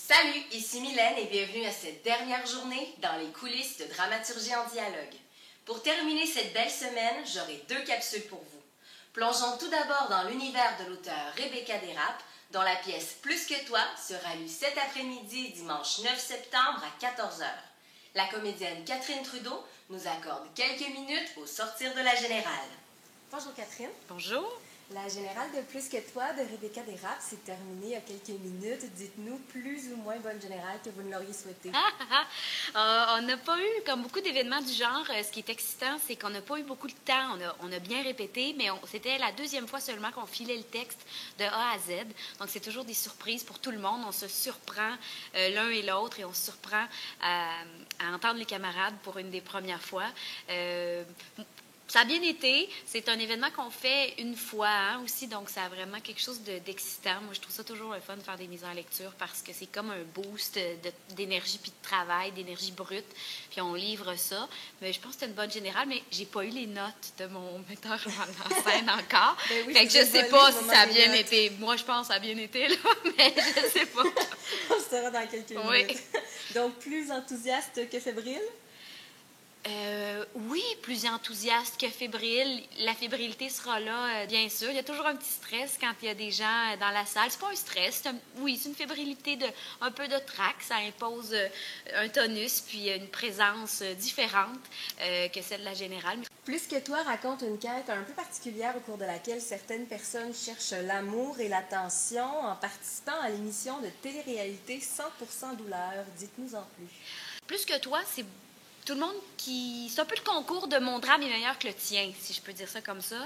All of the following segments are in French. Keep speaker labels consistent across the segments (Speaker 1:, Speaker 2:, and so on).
Speaker 1: Salut, ici Mylène et bienvenue à cette dernière journée dans les coulisses de Dramaturgie en dialogue. Pour terminer cette belle semaine, j'aurai 2 capsules pour vous. Plongeons tout d'abord dans l'univers de l'auteure Rebecca Desrapes, dont la pièce Plus que toi sera lue cet après-midi, dimanche 9 septembre à 14 h. La comédienne Catherine Trudeau nous accorde quelques minutes au sortir de la Générale. Bonjour Catherine.
Speaker 2: Bonjour.
Speaker 1: La Générale de Plus que toi de Rebecca Desrapes s'est terminée il y a quelques minutes. Dites-nous plus ou moins bonne générale que vous ne l'auriez souhaité.
Speaker 2: On n'a pas eu comme beaucoup d'événements du genre. Ce qui est excitant, c'est qu'on n'a pas eu beaucoup de temps. On a bien répété, mais c'était la 2e fois seulement qu'on filait le texte de A à Z. Donc, c'est toujours des surprises pour tout le monde. On se surprend l'un et l'autre et on se surprend à entendre les camarades pour une des premières fois. Ça a bien été. C'est un événement qu'on fait une fois aussi, donc ça a vraiment quelque chose d'excitant. Moi, je trouve ça toujours le fun de faire des mises en lecture parce que c'est comme un boost d'énergie puis de travail, d'énergie brute. Puis on livre ça. Mais je pense que c'était une bonne générale, mais j'ai pas eu les notes de mon metteur en scène encore.
Speaker 1: Ben oui,
Speaker 2: fait que je sais pas si ça a bien été. Moi, je pense que ça a bien été, là, mais je sais pas.
Speaker 1: On se saura dans quelques minutes. Donc, plus enthousiaste que fébrile?
Speaker 2: Oui, plus enthousiaste que fébrile. La fébrilité sera là, bien sûr. Il y a toujours un petit stress quand il y a des gens dans la salle. C'est pas un stress, c'est une fébrilité un peu de trac. Ça impose un tonus puis une présence différente que celle de la Générale.
Speaker 1: Plus que toi raconte une quête un peu particulière au cours de laquelle certaines personnes cherchent l'amour et l'attention en participant à l'émission de télé-réalité 100% douleur. Dites-nous en plus.
Speaker 2: Plus que toi, c'est tout le monde c'est un peu le concours de mon drame est meilleur que le tien, si je peux dire ça comme ça.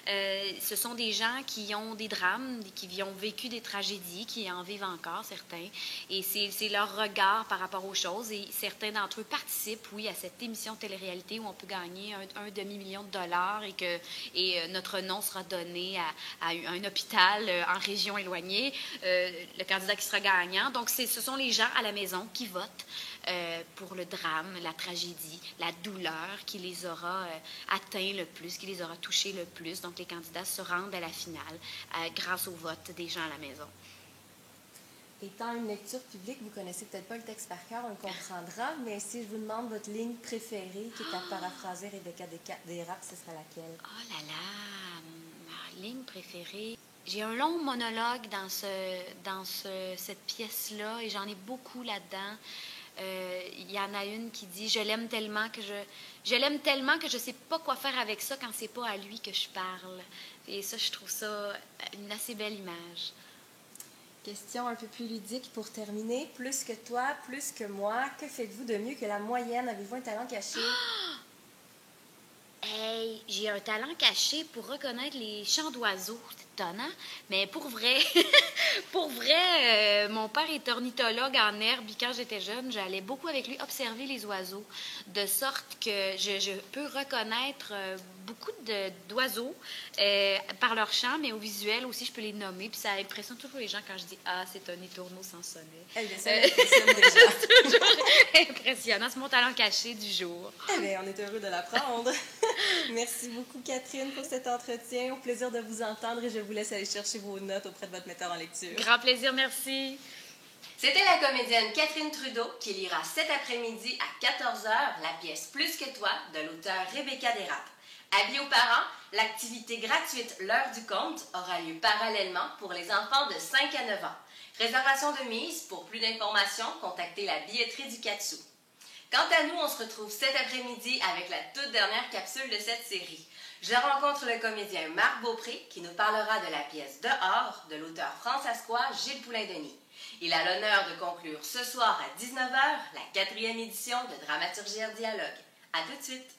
Speaker 2: Ce sont des gens qui ont des drames, qui ont vécu des tragédies, qui en vivent encore, certains. Et c'est leur regard par rapport aux choses. Et certains d'entre eux participent, oui, à cette émission de télé-réalité où on peut gagner un demi-million de dollars et notre nom sera donné à un hôpital en région éloignée, le candidat qui sera gagnant. Donc, ce sont les gens à la maison qui votent pour le drame, la tragédie, la douleur qui les aura atteints le plus, qui les aura touchés le plus. Donc, les candidats se rendent à la finale grâce au vote des gens à la maison.
Speaker 1: Étant une lecture publique, vous connaissez peut-être pas le texte par cœur, on le comprendra, mais si je vous demande votre ligne préférée, qui est à paraphraser Rebecca Desrapes, ce sera laquelle? Oh
Speaker 2: là là, ma ligne préférée. J'ai un long monologue dans cette pièce-là et j'en ai beaucoup là-dedans. Il y en a une qui dit « Je l'aime tellement que je sais pas quoi faire avec ça quand c'est pas à lui que je parle. » Et ça, je trouve ça une assez belle image.
Speaker 1: Question un peu plus ludique pour terminer. Plus que toi, plus que moi, que faites-vous de mieux que la moyenne? Avez-vous un talent caché?
Speaker 2: Hey, j'ai un talent caché pour reconnaître les chants d'oiseaux. C'est étonnant, mais pour vrai, mon père est ornithologue en herbe. Et quand j'étais jeune, j'allais beaucoup avec lui observer les oiseaux, de sorte que je peux reconnaître beaucoup d'oiseaux par leur chant, mais au visuel aussi, je peux les nommer. Puis ça impressionne toujours les gens quand je dis « Ah, c'est un étourneau sans sonnet ».
Speaker 1: Eh bien, ça m'impressionne déjà.
Speaker 2: C'est toujours impressionnant. C'est mon talent caché du jour.
Speaker 1: Eh bien, on est heureux de l'apprendre. Merci beaucoup, Catherine, pour cet entretien. Au plaisir de vous entendre et je vous laisse aller chercher vos notes auprès de votre metteur en lecture.
Speaker 2: Grand plaisir, merci.
Speaker 1: C'était la comédienne Catherine Trudeau qui lira cet après-midi à 14 h la pièce Plus que toi de l'auteur Rebecca Desrapes. Avis aux parents, l'activité gratuite L'heure du conte aura lieu parallèlement pour les enfants de 5 à 9 ans. Réservation de mise. Pour plus d'informations, contactez la billetterie du Katsu. Quant à nous, on se retrouve cet après-midi avec la toute dernière capsule de cette série. Je rencontre le comédien Marc Beaupré qui nous parlera de la pièce Dehors de l'auteur France-Ascois Gilles Poulain-Denis. Il a l'honneur de conclure ce soir à 19 h la 4e édition de Dramaturgie en dialogue. À tout de suite!